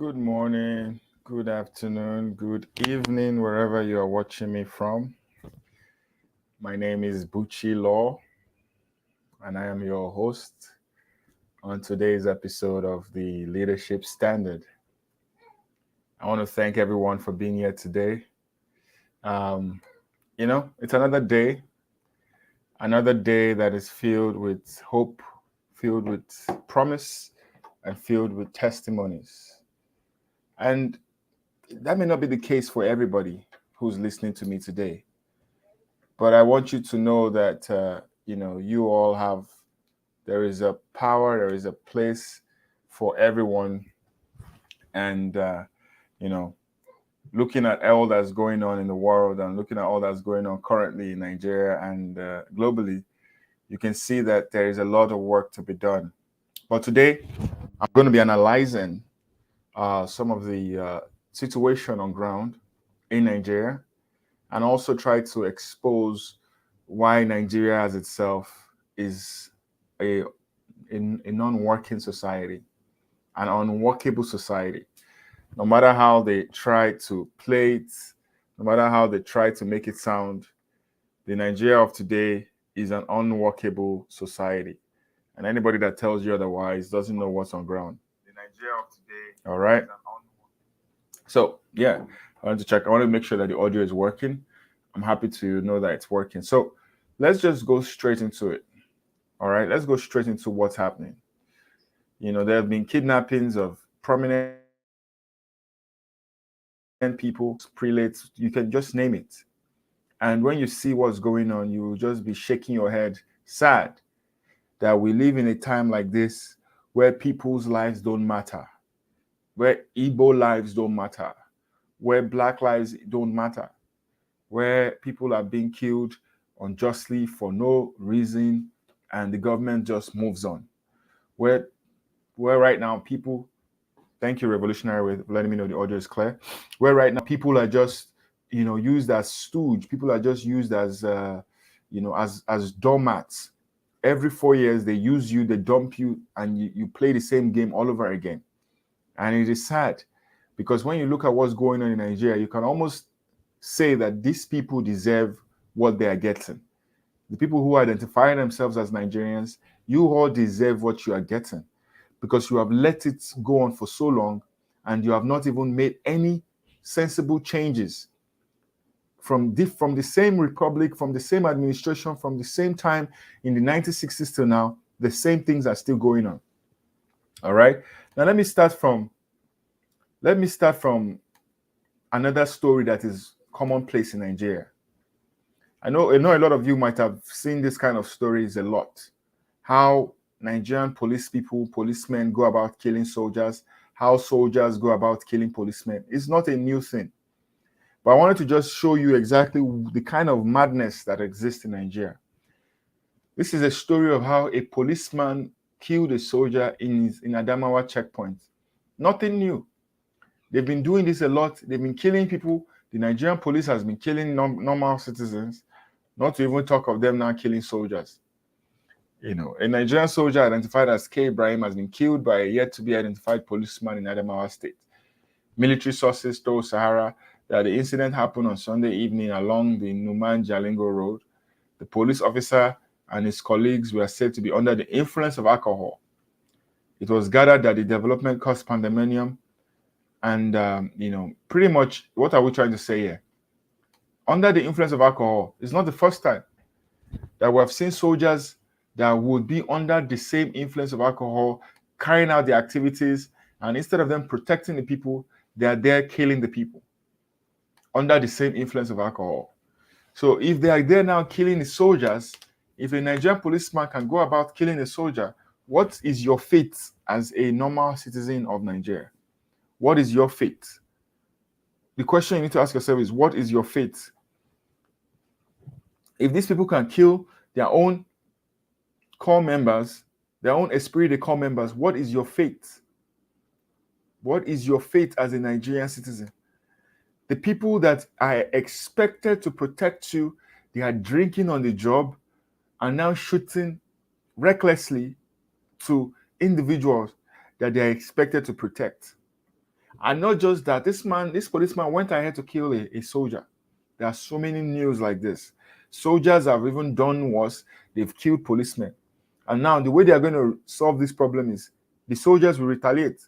Good morning, good afternoon, good evening, wherever you are watching me from. My name is Bucci Law, and I am your host on today's episode of the Leadership Standard. I want to thank everyone for being here today. Um, it's another day that is filled with hope, filled with promise, and filled with testimonies. And that may not be the case for everybody who's listening to me today. But I want you to know that, you all there is a power, there is a place for everyone. And, looking at all that's going on in the world and looking at all that's going on currently in Nigeria and globally, you can see that there is a lot of work to be done. But today, I'm going to be analyzing some of the situation on ground in Nigeria and also try to expose why Nigeria as itself is a non-working society, an unworkable society. No matter how they try to play it, no matter how they try to make it sound, the Nigeria of today is an unworkable society. And anybody that tells you otherwise doesn't know what's on ground. The Nigeria of today. All right. So, yeah, I want to check. I want to make sure that the audio is working. I'm happy to know that it's working. So let's just go straight into it. All right, let's go straight into what's happening. There have been kidnappings of prominent people, prelates, you can just name it. And when you see what's going on, you will just be shaking your head, sad that we live in a time like this where people's lives don't matter, where Igbo lives don't matter, where Black lives don't matter, where people are being killed unjustly for no reason, and the government just moves on. Where right now people, thank you, Revolutionary, with letting me know the audio is clear. Where right now people are just, used as stooge. People are just used as, as doormats. Every 4 years they use you, they dump you, and you play the same game all over again. And it is sad because when you look at what's going on in Nigeria, you can almost say that these people deserve what they are getting. The people who identify themselves as Nigerians, you all deserve what you are getting because you have let it go on for so long and you have not even made any sensible changes. From the same republic, from the same administration, from the same time in the 1960s till now, the same things are still going on. All right. Now let me start from another story that is commonplace in Nigeria. I know a lot of you might have seen this kind of stories a lot. How Nigerian policemen go about killing soldiers, how soldiers go about killing policemen. It's not a new thing. But I wanted to just show you exactly the kind of madness that exists in Nigeria. This is a story of how a policeman killed a soldier in Adamawa checkpoint. Nothing new. They've been doing this a lot. They've been killing people. The Nigerian police has been killing normal citizens, not to even talk of them now killing soldiers. A Nigerian soldier identified as K. Ibrahim has been killed by a yet-to-be-identified policeman in Adamawa State. Military sources told Sahara that the incident happened on Sunday evening along the Numan Jalingo Road. The police officer and his colleagues were said to be under the influence of alcohol. It was gathered that the development caused pandemonium. And, pretty much, what are we trying to say here? Under the influence of alcohol, it's not the first time that we have seen soldiers that would be under the same influence of alcohol, carrying out the activities, and instead of them protecting the people, they are there killing the people under the same influence of alcohol. So if they are there now killing the soldiers, if a Nigerian policeman can go about killing a soldier, what is your fate as a normal citizen of Nigeria? What is your fate? The question you need to ask yourself is, what is your fate? If these people can kill their own core members, their own esprit de corps members, what is your fate? What is your fate as a Nigerian citizen? The people that are expected to protect you, they are drinking on the job and now shooting recklessly to individuals that they are expected to protect. And not just that, this policeman went ahead to kill a soldier. There are so many news like this. Soldiers have even done worse. They've killed policemen. And now the way they are going to solve this problem is the soldiers will retaliate.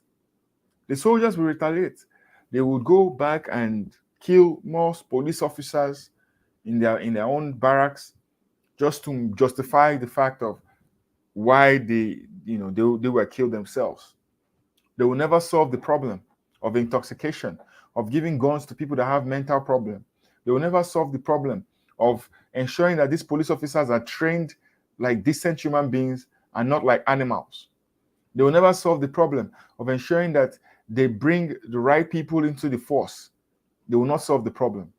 The soldiers will retaliate. They will go back and kill more police officers in their own barracks, just to justify the fact of why they were killed themselves. They will never solve the problem of intoxication, of giving guns to people that have mental problems. They will never solve the problem of ensuring that these police officers are trained like decent human beings and not like animals. They will never solve the problem of ensuring that they bring the right people into the force. They will not solve the problem.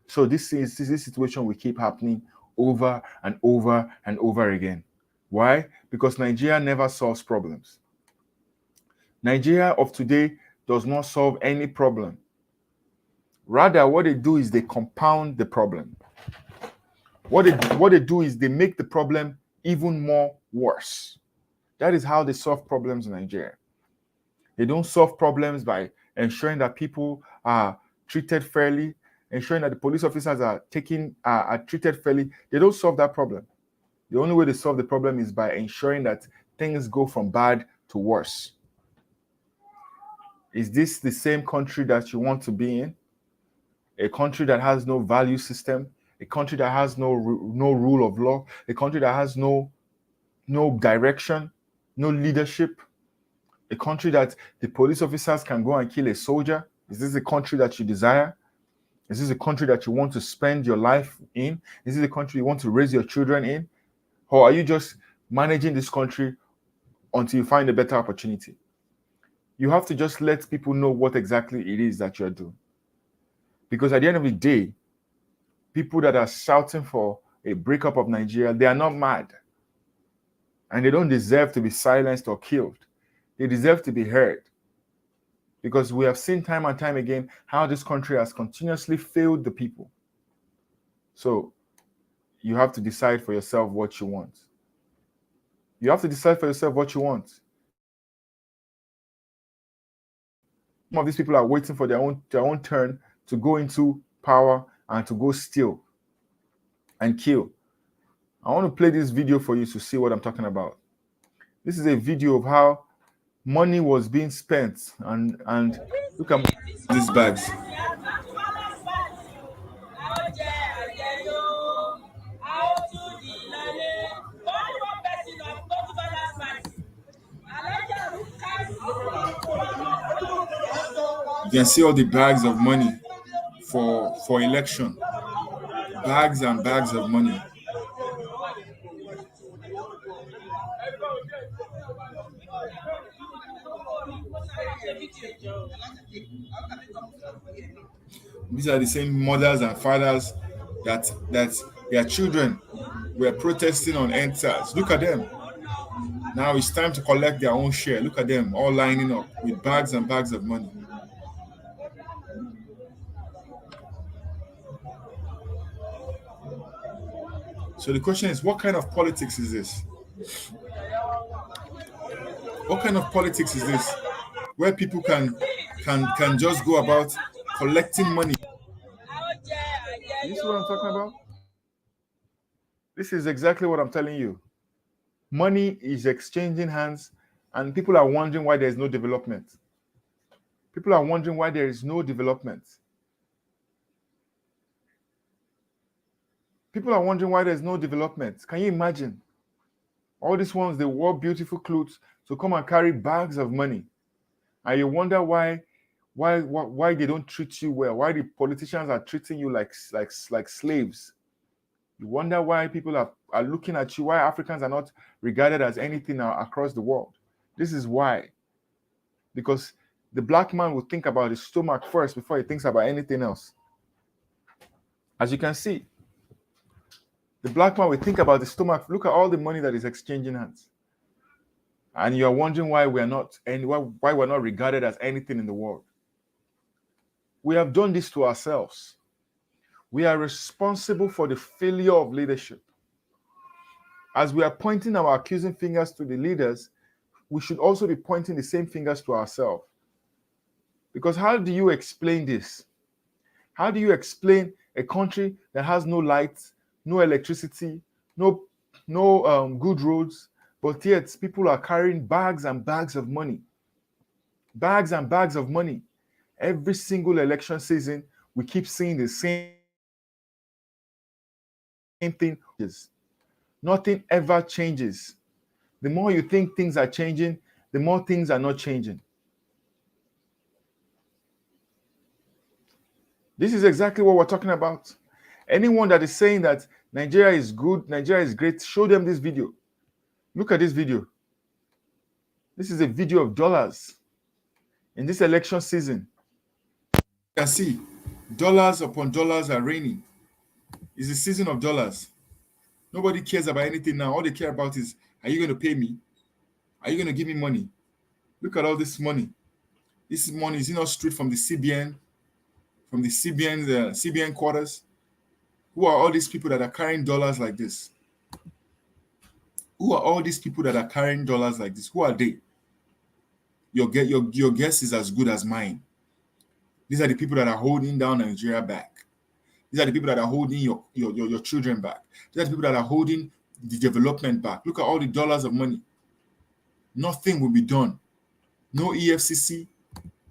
So this situation will keep happening over and over and over again. Why? Because Nigeria never solves problems. Nigeria of today does not solve any problem. Rather, what they do is they compound the problem. What they do is they make the problem even more worse. That is how they solve problems in Nigeria. They don't solve problems by ensuring that people are treated fairly, ensuring that the police officers are treated fairly. They don't solve that problem. The only way they solve the problem is by ensuring that things go from bad to worse. Is this the same country that you want to be in? A country that has no value system, a country that has no rule of law, a country that has no direction, no leadership, a country that the police officers can go and kill a soldier? Is this a country that you desire? Is this a country that you want to spend your life in? Is this a country you want to raise your children in? Or are you just managing this country until you find a better opportunity? You have to just let people know what exactly it is that you're doing. Because at the end of the day, people that are shouting for a breakup of Nigeria, they are not mad. And they don't deserve to be silenced or killed. They deserve to be heard. Because we have seen time and time again how this country has continuously failed the people. So you have to decide for yourself what you want. You have to decide for yourself what you want. Some of these people are waiting for their own turn to go into power and to go steal and kill. I want to play this video for you to see what I'm talking about. This is a video of how money was being spent, and look at these bags. You can see all the bags of money for election. Bags and bags of money. These are the same mothers and fathers that their children were protesting on EndSARS. Look at them. Now it's time to collect their own share. Look at them all lining up with bags and bags of money. So the question is, what kind of politics is this? What kind of politics is this? Where people can just go about collecting money. You see what I'm talking about? This is exactly what I'm telling you. Money is exchanging hands, and people are wondering why there's no development. People are wondering why there is no development. People are wondering why there's no development. Can you imagine? All these ones, they wore beautiful clothes to come and carry bags of money. And you wonder why they don't treat you well, why the politicians are treating you like slaves. You wonder why people are looking at you, why Africans are not regarded as anything across the world. This is why. Because the black man will think about his stomach first before he thinks about anything else. As you can see, the black man will think about the stomach. Look at all the money that is exchanging hands. And you're wondering why we're not regarded as anything in the world. We have done this to ourselves. We are responsible for the failure of leadership. As we are pointing our accusing fingers to the leaders, we should also be pointing the same fingers to ourselves. Because how do you explain this? How do you explain a country that has no lights, no electricity, no good roads, but yet people are carrying bags and bags of money? Bags and bags of money. Every single election season, we keep seeing the same thing. Nothing ever changes. The more you think things are changing, the more things are not changing. This is exactly what we're talking about. Anyone that is saying that Nigeria is good, Nigeria is great, show them this video. Look at this video. This is a video of dollars in this election season. You can see dollars upon dollars are raining. It's the season of dollars. Nobody cares about anything now. All they care about is, are you going to pay me? Are you going to give me money? Look at all this money. This money is not straight from the CBN, CBN quarters. Who are all these people that are carrying dollars like this? Who are all these people that are carrying dollars like this? Who are they? Your guess is as good as mine. These are the people that are holding down Nigeria back. These are the people that are holding your children back. These are the people that are holding the development back. Look at all the dollars of money. Nothing will be done. No EFCC,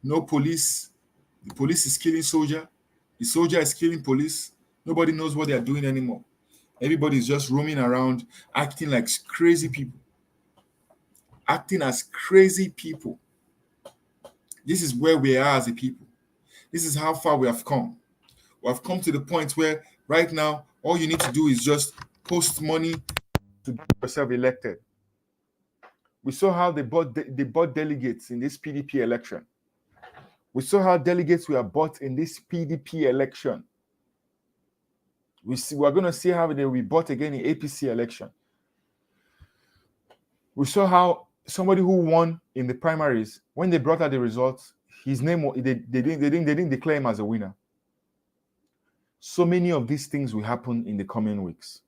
no police. The police is killing soldier. The soldier is killing police. Nobody knows what they are doing anymore. Everybody is just roaming around, acting like crazy people. Acting as crazy people. This is where we are as a people. This is how far we have come. We have come to the point where right now, all you need to do is just post money to get yourself elected. We saw how they bought delegates in this PDP election. We saw how delegates were bought in this PDP election. We're going to see how they will be bought again in APC election. We saw how somebody who won in the primaries, when they brought out the results, his name, they didn't declare him as a winner. So many of these things will happen in the coming weeks.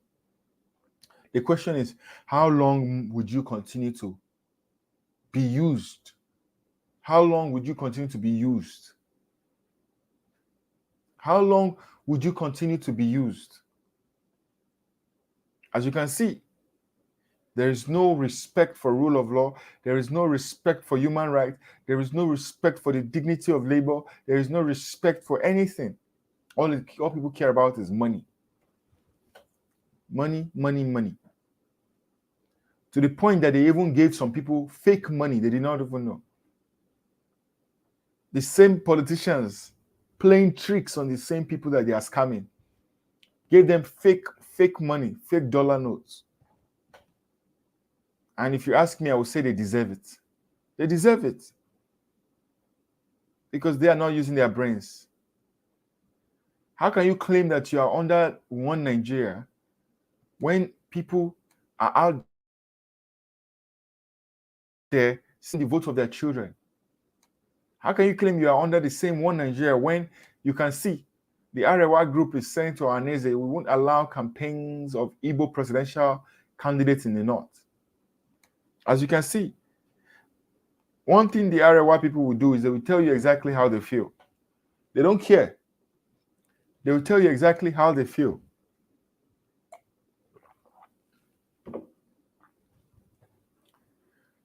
The question is, how long would you continue to be used? How long would you continue to be used? How long would you continue to be used? As you can see, there is no respect for rule of law. There is no respect for human rights. There is no respect for the dignity of labor. There is no respect for anything. All people care about is money. Money, money, money. To the point that they even gave some people fake money they did not even know. The same politicians playing tricks on the same people that they are scamming. Gave them fake money, fake dollar notes. And if you ask me, I would say they deserve it. They deserve it. Because they are not using their brains. How can you claim that you are under one Nigeria when people are out there seeing the votes of their children? How can you claim you are under the same one Nigeria when you can see the Arewa group is saying to Arnese, we won't allow campaigns of Igbo presidential candidates in the north? As you can see, one thing the Arewa people will do is they will tell you exactly how they feel. They don't care. They will tell you exactly how they feel.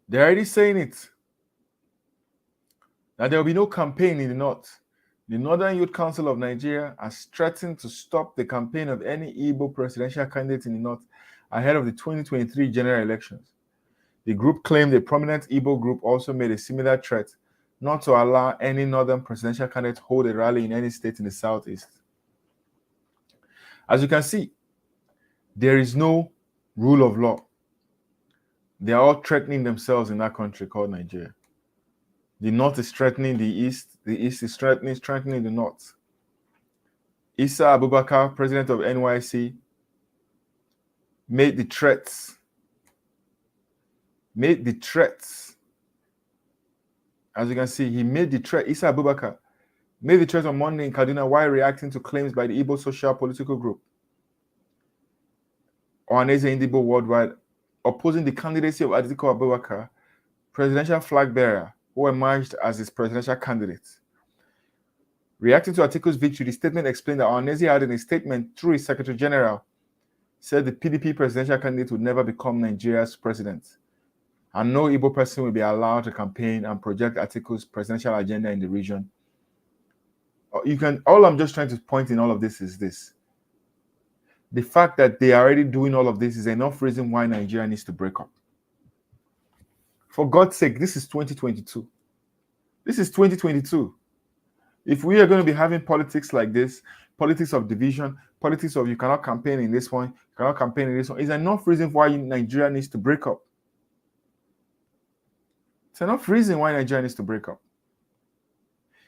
They're already saying it. That there will be no campaign in the north. The Northern Youth Council of Nigeria has threatened to stop the campaign of any Igbo presidential candidate in the north ahead of the 2023 general elections. The group claimed a prominent Igbo group also made a similar threat not to allow any northern presidential candidate hold a rally in any state in the southeast. As you can see, there is no rule of law. They are all threatening themselves in that country called Nigeria. The north is threatening the east is threatening the north. Issa Abubakar, president of NYC, made the threats. As you can see, he made the threat. Issa Abubakar made the threat on Monday in Kaduna while reacting to claims by the Igbo social political group Ohaneze Indibo Worldwide, opposing the candidacy of Atiku Abubakar, presidential flag bearer, who emerged as his presidential candidate. Reacting to Atiku's victory, the statement explained that Ohanaeze had in a statement through his Secretary General said the PDP presidential candidate would never become Nigeria's president, and no Igbo person will be allowed to campaign and project Atiku's presidential agenda in the region. All I'm just trying to point in all of this is this. The fact that they are already doing all of this is enough reason why Nigeria needs to break up. For God's sake, this is 2022. This is 2022. If we are going to be having politics like this, politics of division, politics of you cannot campaign in this one, you cannot campaign in this one, is enough reason why Nigeria needs to break up. It's enough reason why Nigeria needs to break up.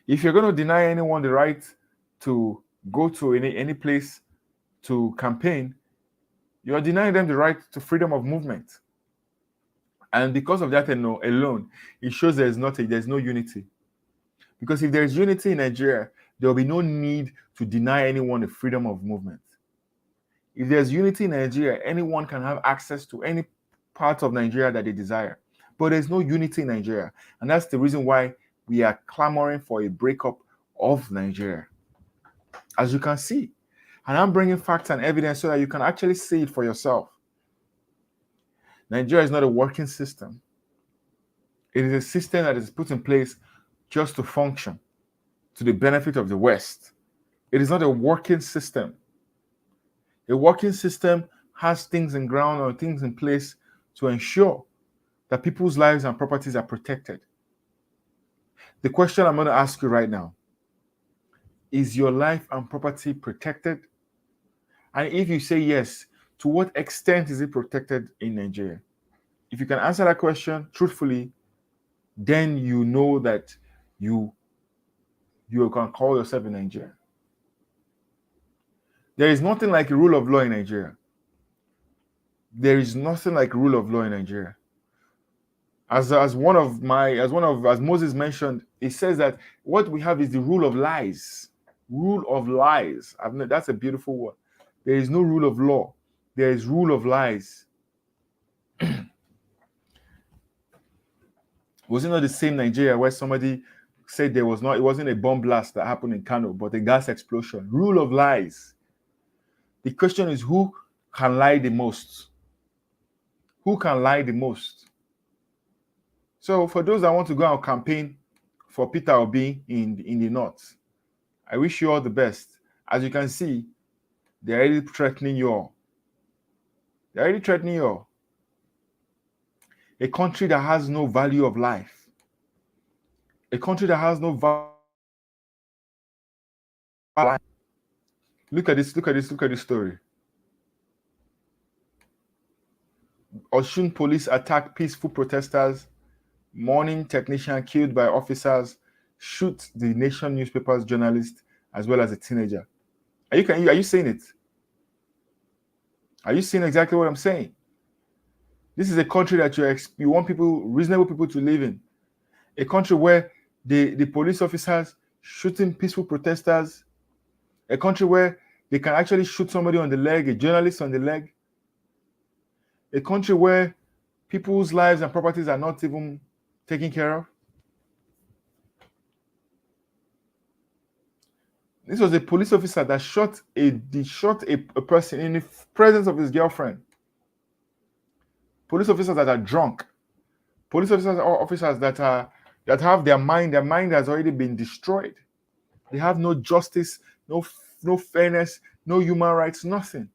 If you're going to deny anyone the right to go to any place to campaign, you are denying them the right to freedom of movement. And because of that alone, it shows there's no unity. Because if there's unity in Nigeria, there will be no need to deny anyone the freedom of movement. If there's unity in Nigeria, anyone can have access to any part of Nigeria that they desire. But there's no unity in Nigeria. And that's the reason why we are clamoring for a breakup of Nigeria. As you can see. And I'm bringing facts and evidence so that you can actually see it for yourself. Nigeria is not a working system. It is a system that is put in place just to function to the benefit of the West. It is not a working system. A working system has things in ground or things in place to ensure that people's lives and properties are protected. The question I'm going to ask you right now, is your life and property protected? And if you say yes, to what extent is it protected in Nigeria? If you can answer that question truthfully, then you know that you can call yourself in Nigeria. There is nothing like a rule of law in Nigeria. There is nothing like rule of law in Nigeria. As Moses mentioned, it says that what we have is the rule of lies. Rule of lies. That's a beautiful word. There is no rule of law. There is rule of lies. Was it not the same Nigeria where somebody said it wasn't a bomb blast that happened in Kano, but a gas explosion? Rule of lies. The question is, who can lie the most? Who can lie the most? So for those that want to go and campaign for Peter Obi in the north, I wish you all the best. As you can see, they're already threatening you all. They're already threatening you all. A country that has no value of life. A country that has no value of life. Look at this story. Osun police attack peaceful protesters. Morning technician killed by officers. Shoot the Nation newspaper's journalist as well as a teenager. Are you seeing it? Are you seeing exactly what I'm saying? This is a country that you want reasonable people to live in. A country where the police officers shooting peaceful protesters. A country where they can actually shoot somebody on the leg, a journalist on the leg. A country where people's lives and properties are not even taken care of. This was a police officer that shot a person in the presence of his girlfriend. Police officers that are drunk. Police officers that have their mind has already been destroyed. They have no justice, no fairness, no human rights, nothing.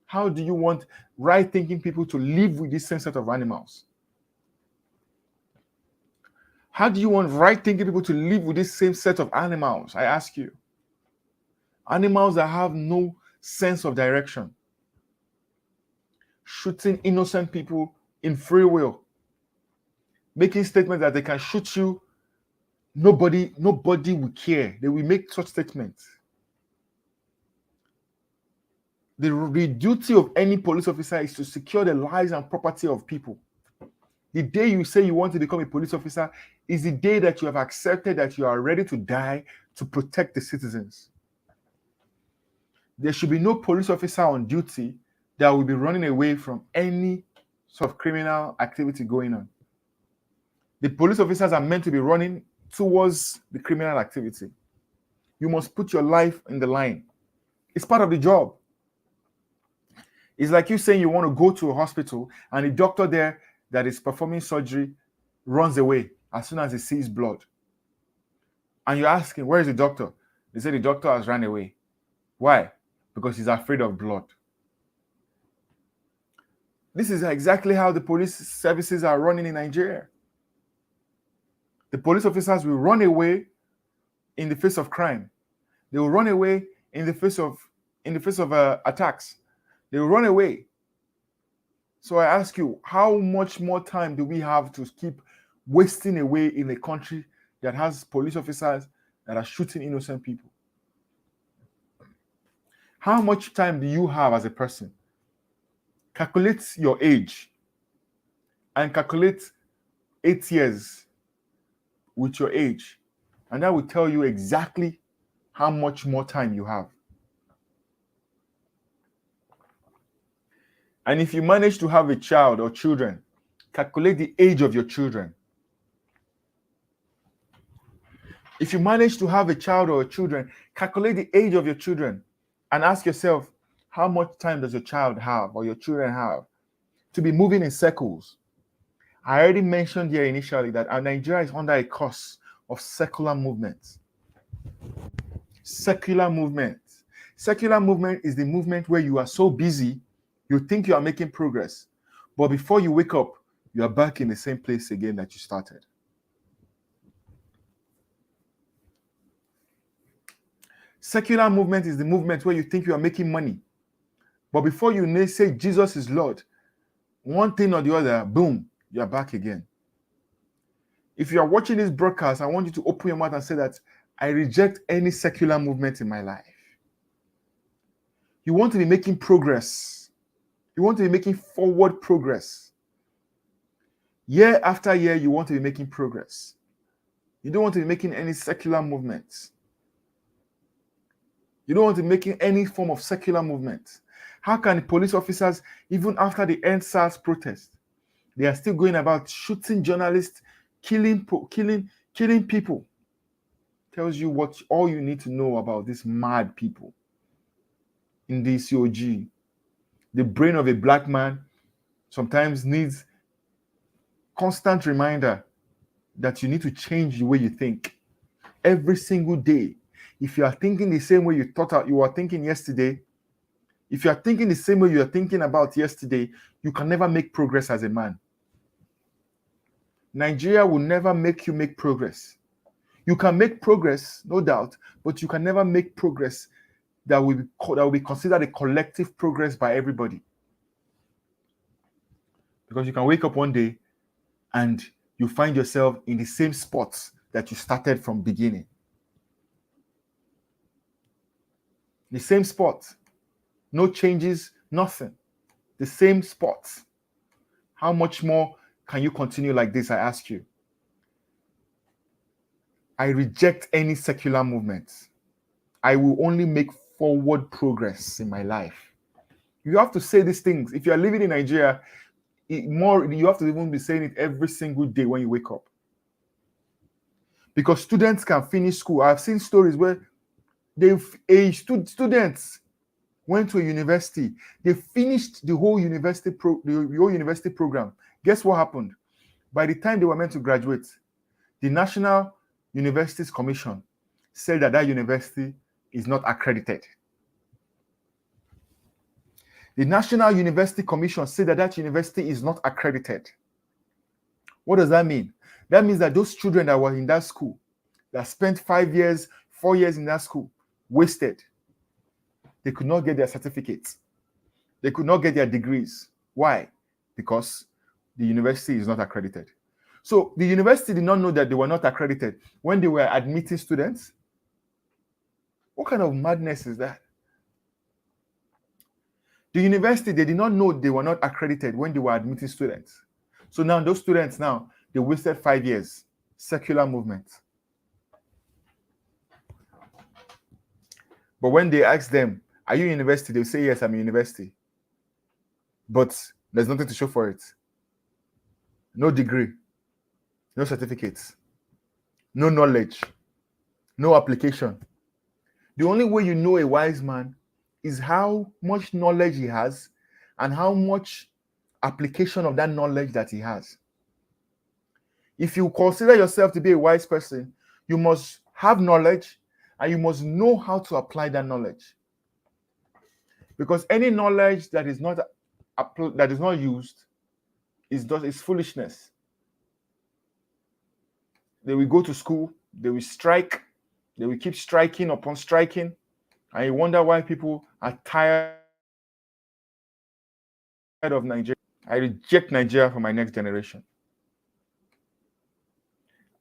How do you want right-thinking people to live with this same set of animals? How do you want right-thinking people to live with this same set of animals? I ask you. Animals that have no sense of direction. Shooting innocent people in free will. Making statements that they can shoot you. Nobody will care. They will make such statements. The duty of any police officer is to secure the lives and property of people. The day you say you want to become a police officer is the day that you have accepted that you are ready to die to protect the citizens. There should be no police officer on duty that will be running away from any sort of criminal activity going on. The police officers are meant to be running towards the criminal activity. You must put your life in the line. It's part of the job. It's like you saying you want to go to a hospital and the doctor there that is performing surgery runs away as soon as he sees blood. And you're asking, where is the doctor? They say the doctor has run away. Why? Because he's afraid of blood. This is exactly how the police services are running in Nigeria. The police officers will run away in the face of crime. They will run away in the face of attacks. They will run away. So I ask you, how much more time do we have to keep wasting away in a country that has police officers that are shooting innocent people? How much time do you have as a person? Calculate your age and calculate 8 years with your age, and that will tell you exactly how much more time you have. And if you manage to have a child or children, calculate the age of your children. If you manage to have a child or children, calculate the age of your children and ask yourself, how much time does your child have or your children have to be moving in circles? I already mentioned here initially that Nigeria is under a curse of secular movement. Secular movement. Secular movement is the movement where you are so busy, you think you are making progress, but before you wake up, you are back in the same place again that you started. Secular movement is the movement where you think you are making money, but before you may say Jesus is Lord, one thing or the other, boom, you are back again. If you are watching this broadcast, I want you to open your mouth and say that I reject any secular movement in my life. You want to be making progress. You want to be making forward progress. Year after year, you want to be making progress. You don't want to be making any secular movements. You don't want to be making any form of secular movement. How can police officers, even after the end SARS protest, they are still going about shooting journalists, killing people? Tells you what all you need to know about these mad people in the COG. The brain of a black man sometimes needs constant reminder that you need to change the way you think every single day. If you are thinking the same way you thought you were thinking yesterday, if you are thinking the same way you are thinking about yesterday, you can never make progress as a man. Nigeria will never make you make progress. You can make progress, no doubt, but you can never make progress that will be considered a collective progress by everybody. Because you can wake up one day and you find yourself in the same spots that you started from beginning. The same spot. No changes, nothing. The same spot. How much more can you continue like this, I ask you? I reject any secular movement. I will only make forward progress in my life. You have to say these things. If you are living in Nigeria, you have to even be saying it every single day when you wake up. Because students can finish school. I've seen stories where students went to a university. They finished the whole university program. Guess what happened? By the time they were meant to graduate, the National Universities Commission said that university is not accredited. The National University Commission said that university is not accredited. What does that mean? That means that those children that were in that school, that spent 5 years, 4 years in that school, wasted. They could not get their certificates. They could not get their degrees. Why? Because the university is not accredited. So the university did not know that they were not accredited when they were admitting students. What kind of madness is that? The university, they did not know they were not accredited when they were admitting students. So now those students they wasted 5 years. Secular movement. But when they ask them, are you university? They'll say, yes, I'm a university. But there's nothing to show for it. No degree. No certificates. No knowledge. No application. The only way you know a wise man is how much knowledge he has and how much application of that knowledge that he has. If you consider yourself to be a wise person, you must have knowledge and you must know how to apply that knowledge. Because any knowledge that is not used is foolishness. They will go to school, they will strike, they will keep striking upon striking, and you wonder why people are tired of Nigeria. I reject Nigeria for my next generation.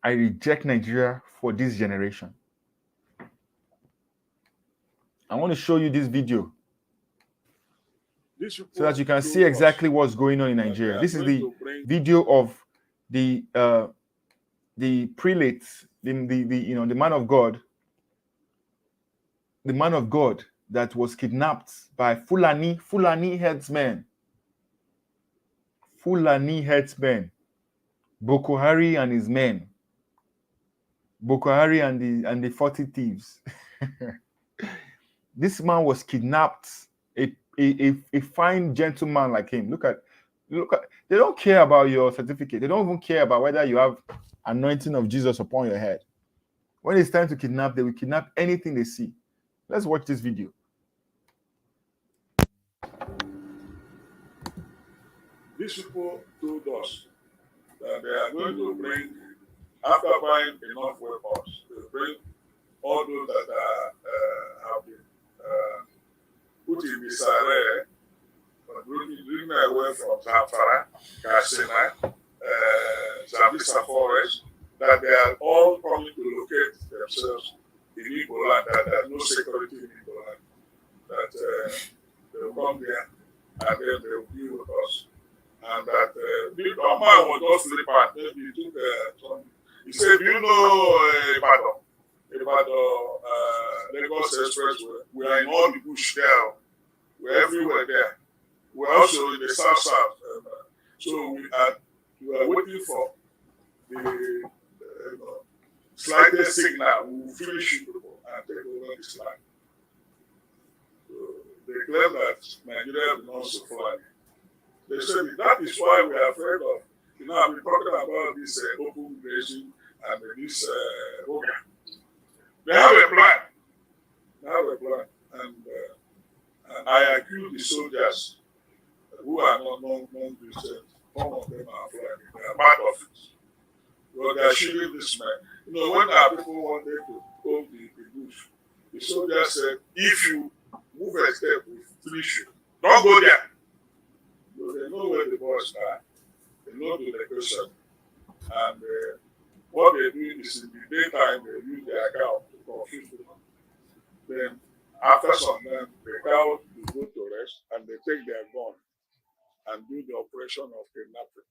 I reject Nigeria for this generation. I want to show you this video so that you can see exactly what's going on in Nigeria. This is the video of the prelate, the man of God, that was kidnapped by Fulani herdsmen. Fulani herdsmen, Boko Haram and his men, Boko Haram and the 40 thieves. This man was kidnapped. A fine gentleman like him. Look at. They don't care about your certificate. They don't even care about whether you have anointing of Jesus upon your head. When it's time to kidnap, they will kidnap anything they see. Let's watch this video. These people told us that they are going to bring, after buying enough weapons, they bring all those that have been put in disarray, bring them away from Zamfara, Katsina, Zambisa Forest, that they are all coming to locate themselves in Igbo land, that there is no security in Igbo land, that they will come there and then they will deal with us. And that the man was just flippant. Maybe he took some. He said, "Do you know Ibadan? Lagos Expressway. We are in all the bush there. We're everywhere there. We're also in the south. So we are waiting for the slightest signal. We will finish it and take over this land." So they claim that Nigeria belongs to Fulani. They said that is why we are afraid of. I've been talking about this open grazing and this organ. They have a plan. And I accuse the soldiers who are not non-Christians. Some of them are Fulani. They are part of it. Well, they are shooting this man. When our people wanted to hold the bush, the soldiers said, if you move a step, we finish you. Don't go there. They know where the boys are. They know the location. And what they do is in the daytime, they use their cow to confuse them. Then, after some time, the cow will go to rest and they take their gun and do the operation of kidnapping.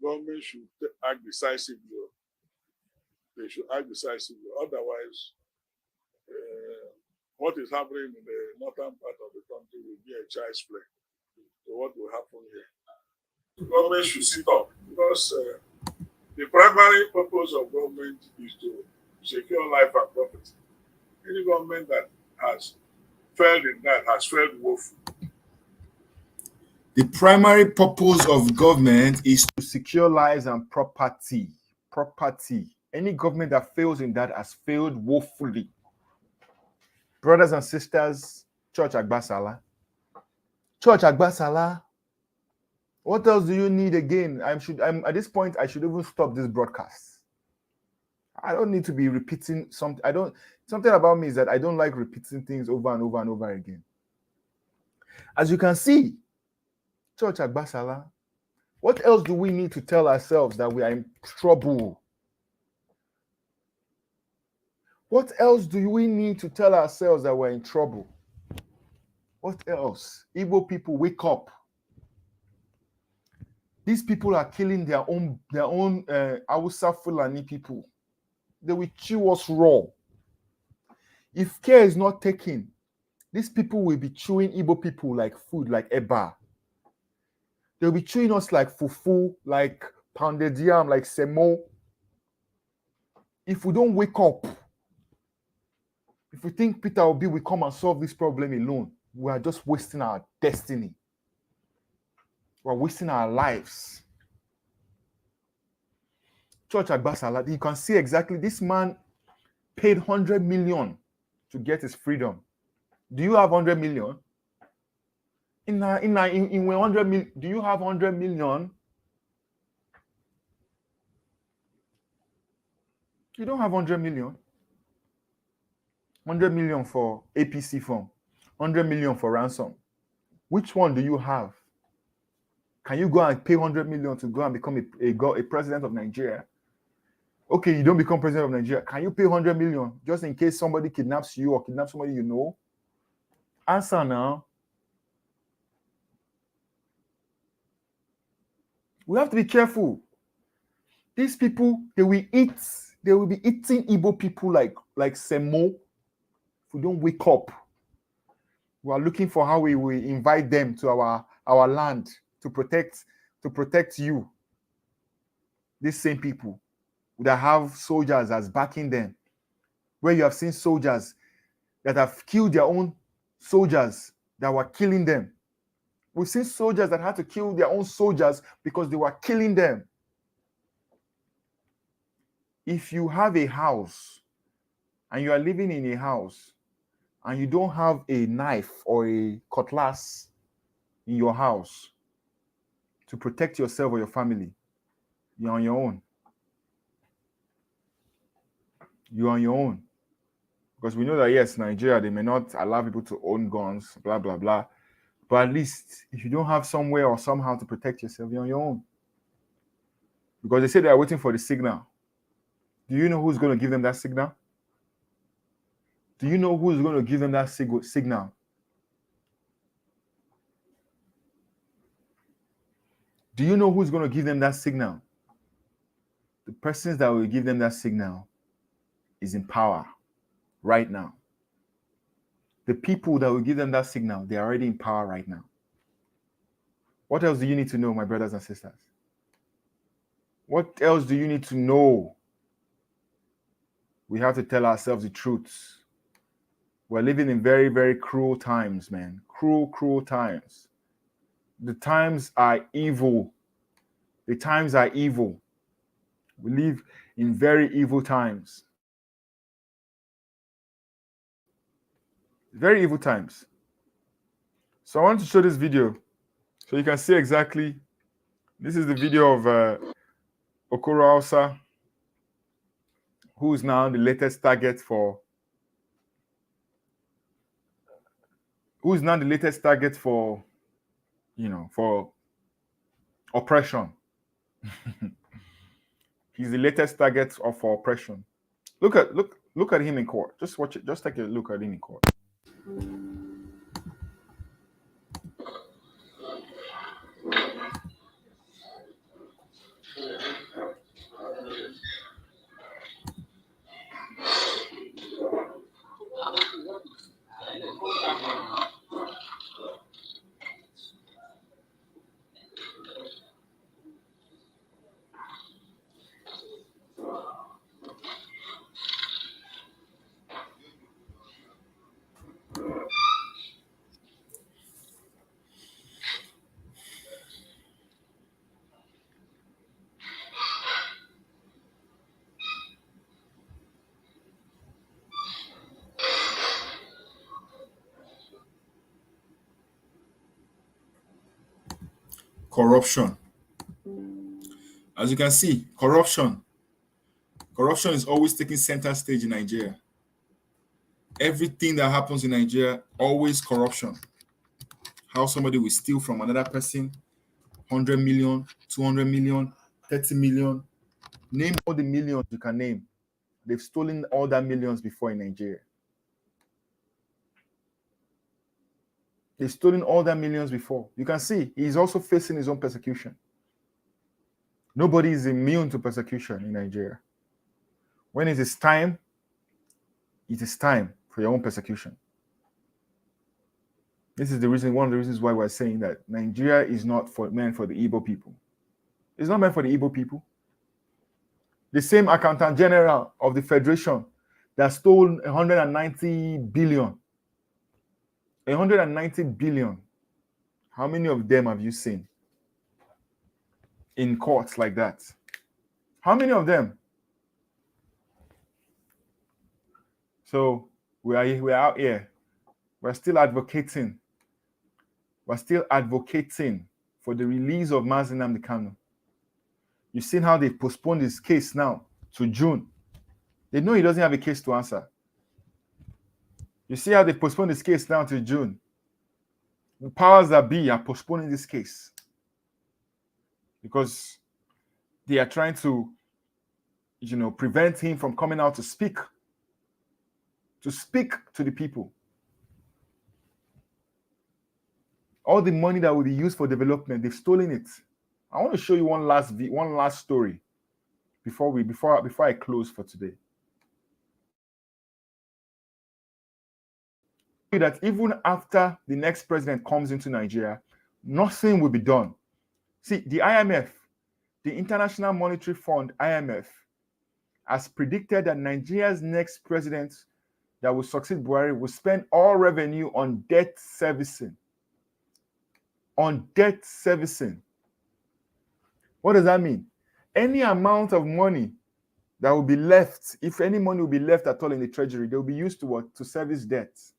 Government should act decisively. They should act decisively. Otherwise, what is happening in the northern part of the country will be a child's play. So what will happen here? The government should sit up because the primary purpose of government is to secure life and property. Any government that has failed in that has failed woefully. The primary purpose of government is to secure lives and property. Any government that fails in that has failed woefully. Brothers and sisters, Church Agbasala. What else do you need again? I'm at this point, I should even stop this broadcast. I don't need to be repeating something. Something about me is that I don't like repeating things over and over and over again. As you can see, Church Agbasala, what else do we need to tell ourselves that we are in trouble? What else do we need to tell ourselves that we're in trouble? What else? Igbo people, wake up. These people are killing their own Hausa Fulani people. They will chew us raw. If care is not taken, these people will be chewing Igbo people like food, like eba. They'll be chewing us like fufu, like pounded yam, like semo. If we don't wake up, If we think Peter Obi will come and solve this problem alone, we are just wasting our destiny. We're wasting our lives. Church Agbasala, you can see exactly this man paid 100 million to get his freedom. Do you have 100 million? In 100 million, do you have 100 million? You don't have 100 million. 100 million for APC form, 100 million for ransom. Which one do you have? Can you go and pay 100 million to go and become a president of Nigeria? Okay, you don't become president of Nigeria. Can you pay 100 million just in case somebody kidnaps you or kidnaps somebody you know? Answer now. We have to be careful. These people, they will be eating Igbo people like semo. If we don't wake up, we are looking for how we will invite them to our land to protect you. These same people that have soldiers as backing them, where you have seen soldiers that have killed their own soldiers that were killing them. We've seen soldiers that had to kill their own soldiers because they were killing them. If you have a house and you are living in a house and you don't have a knife or a cutlass in your house to protect yourself or your family, you're on your own. You're on your own. Because we know that, yes, Nigeria, they may not allow people to own guns, blah, blah, blah. But at least if you don't have somewhere or somehow to protect yourself, you're on your own. Because they say they are waiting for the signal. Do you know who's going to give them that signal? Do you know who's going to give them that signal? Do you know who's going to give them that signal? The persons that will give them that signal is in power right now. The people that will give them that signal, they're already in power right now. What else do you need to know, my brothers and sisters? What else do you need to know? We have to tell ourselves the truth. We're living in very, very cruel times, man. Cruel times. The times are evil. The times are evil. We live in very evil times. Very evil times. So I want to show this video so you can see exactly. This is the video of Okoro Hausa, who is now the latest target for for oppression. He's the latest target for oppression. Look at him in court. Just watch it. Just take a look at him in court. Corruption. As you can see, corruption is always taking center stage in Nigeria. Everything that happens in Nigeria, always corruption. How somebody will steal from another person, 100 million, 200 million, 30 million. Name all the millions you can name. They've stolen all that millions before in Nigeria. They've stolen all that millions before. You can see he's also facing his own persecution. Nobody is immune to persecution in Nigeria. When it is time for your own persecution. This is one of the reasons why we're saying that Nigeria is not meant for the Igbo people. It's not meant for the Igbo people. The same Accountant General of the Federation that stole 190 billion. 190 billion. How many of them have you seen in courts like that? How many of them? So we are out here. We're still advocating. We're still advocating for the release of Mazi Nnamdi Kanu. You've seen how they postponed his case now to June. They know he doesn't have a case to answer. You see how they postponed his case now to June. The powers that be are postponing this case because they are trying to, prevent him from coming out to speak to the people. All the money that will be used for development, they've stolen it. I want to show you one last story before I close for today. That even after the next president comes into Nigeria, nothing will be done. See, the IMF, the International Monetary Fund, IMF, has predicted that Nigeria's next president that will succeed Buhari will spend all revenue on debt servicing. On debt servicing. What does that mean? Any amount of money that will be left, if any money will be left at all in the treasury, they will be used to what? To service debts.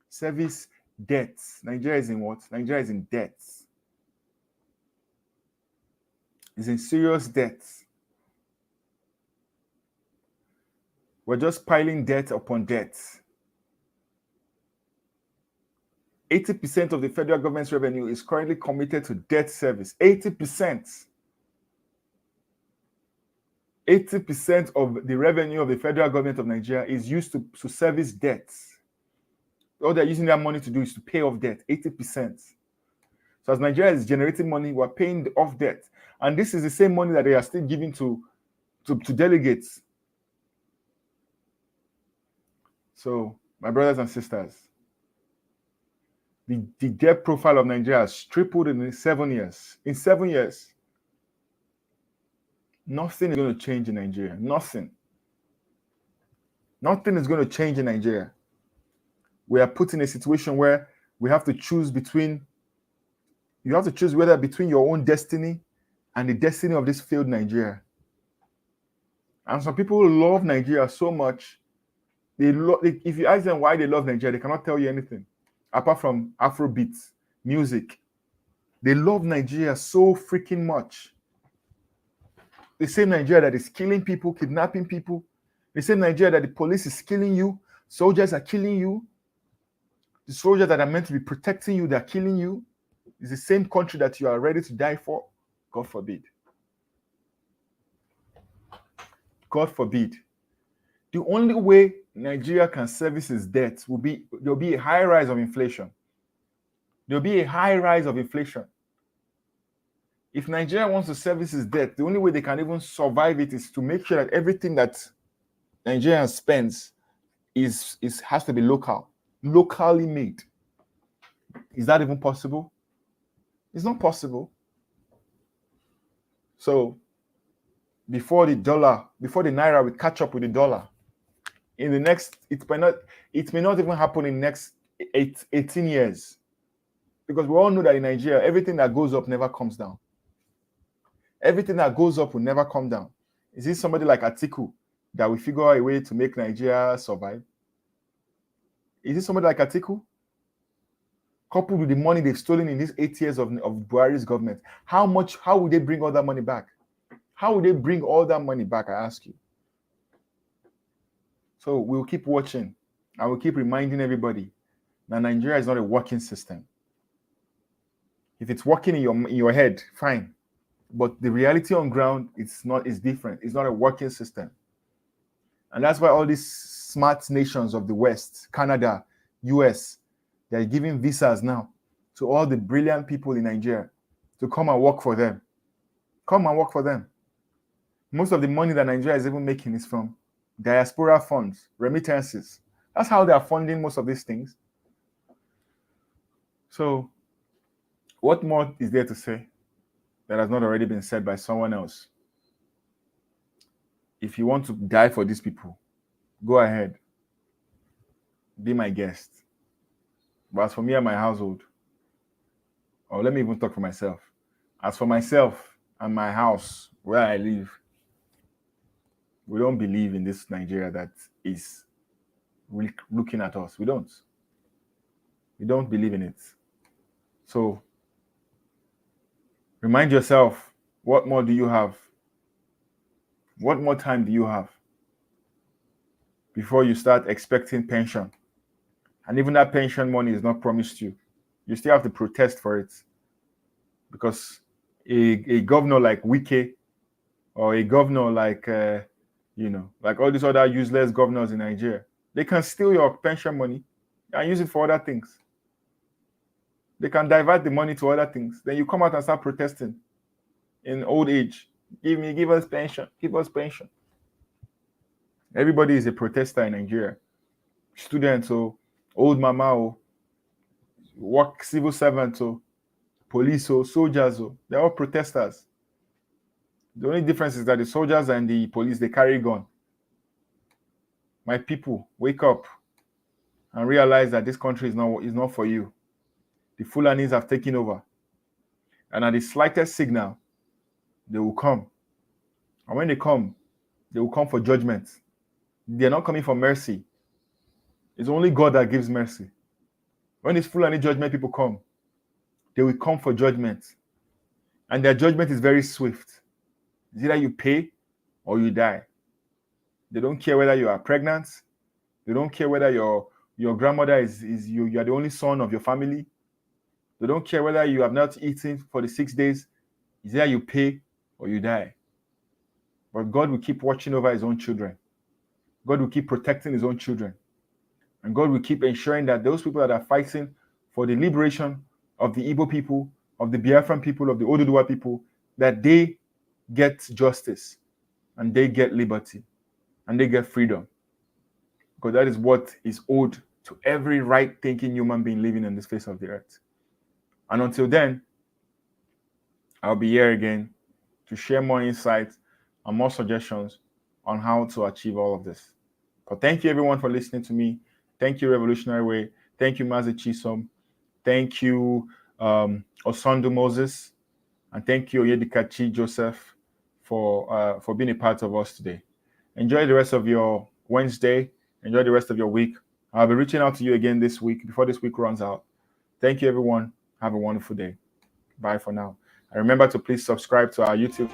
Service debts. Nigeria is in what? Nigeria is in debts. It's in serious debts. We're just piling debt upon debt. 80% of the federal government's revenue is currently committed to debt service. 80%. 80% of the revenue of the federal government of Nigeria is used to service debts. All they're using that money to do is to pay off debt. 80%. So as Nigeria is generating money, we're paying off debt. And this is the same money that they are still giving to delegates. So, my brothers and sisters, the debt profile of Nigeria has tripled in 7 years. In 7 years, nothing is going to change in Nigeria. Nothing. Nothing is going to change in Nigeria. We are put in a situation where we have to choose whether between your own destiny and the destiny of this failed Nigeria. And some people love Nigeria so much. If you ask them why they love Nigeria, they cannot tell you anything apart from Afrobeat music. They love Nigeria so freaking much. The same Nigeria that is killing people, kidnapping people. The same Nigeria that the police is killing you, soldiers are killing you. The soldiers that are meant to be protecting you, they're killing you. It's the same country that you are ready to die for. God forbid. God forbid. The only way Nigeria can service its debt there'll be a high rise of inflation. There'll be a high rise of inflation. If Nigeria wants to service its debt, the only way they can even survive it is to make sure that everything that Nigeria spends has to be locally made. Is that even possible? It's not possible. So before the naira will catch up with the dollar, in the next, it may not even happen in the next 18 years. Because we all know that in Nigeria, everything that goes up never comes down. Everything that goes up will never come down. Is it somebody like Atiku that will figure out a way to make Nigeria survive? Is it somebody like Atiku? Coupled with the money they've stolen in these 8 years of Buhari's government, how will they bring all that money back? How will they bring all that money back, I ask you? So we'll keep watching. I will keep reminding everybody that Nigeria is not a working system. If it's working in your head, fine. But the reality on ground, it's different. It's not a working system. And that's why all these smart nations of the West, Canada, US, they're giving visas now to all the brilliant people in Nigeria to come and work for them. Come and work for them. Most of the money that Nigeria is even making is from diaspora funds, remittances. That's how they are funding most of these things. So, what more is there to say that has not already been said by someone else? If you want to die for these people, go ahead, be my guest. But as for me and my household, or let me even talk for myself. As for myself and my house where I live, we don't believe in this Nigeria that is looking at us. We don't. We don't believe in it. So remind yourself, what more do you have? What more time do you have before you start expecting pension? And even that pension money is not promised you. You still have to protest for it. Because a governor like Wike, or a governor like, like all these other useless governors in Nigeria, they can steal your pension money and use it for other things. They can divert the money to other things. Then you come out and start protesting in old age. Give us pension, give us pension. Everybody is a protester in Nigeria. Students, or old mama, or work civil servants, or police, or soldiers, or they're all protesters. The only difference is that the soldiers and the police, they carry gun. My people, wake up and realize that this country is not for you. The Fulanis have taken over. And at the slightest signal, they will come. And when they will come for judgment. They're not coming for mercy. It's only God that gives mercy. When these Fulani judgment people come, they will come for judgment. And their judgment is very swift. It's either you pay or you die. They don't care whether you are pregnant. They don't care whether your grandmother is you are the only son of your family. They don't care whether you have not eaten for the 6 days. It's either you pay or you die. But God will keep watching over his own children. God will keep protecting his own children. And God will keep ensuring that those people that are fighting for the liberation of the Igbo people, of the Biafran people, of the Oduduwa people, that they get justice and they get liberty and they get freedom. Because that is what is owed to every right-thinking human being living on this face of the earth. And until then, I'll be here again to share more insights and more suggestions on how to achieve all of this. But thank you everyone for listening to me. Thank you, Revolutionary Way. Thank you, Mazi Chisom. Thank you, Osondu Moses. And thank you, Oyedikachi Joseph, for being a part of us today. Enjoy the rest of your Wednesday. Enjoy the rest of your week. I'll be reaching out to you again this week, before this week runs out. Thank you, everyone. Have a wonderful day. Bye for now. And remember to please subscribe to our YouTube.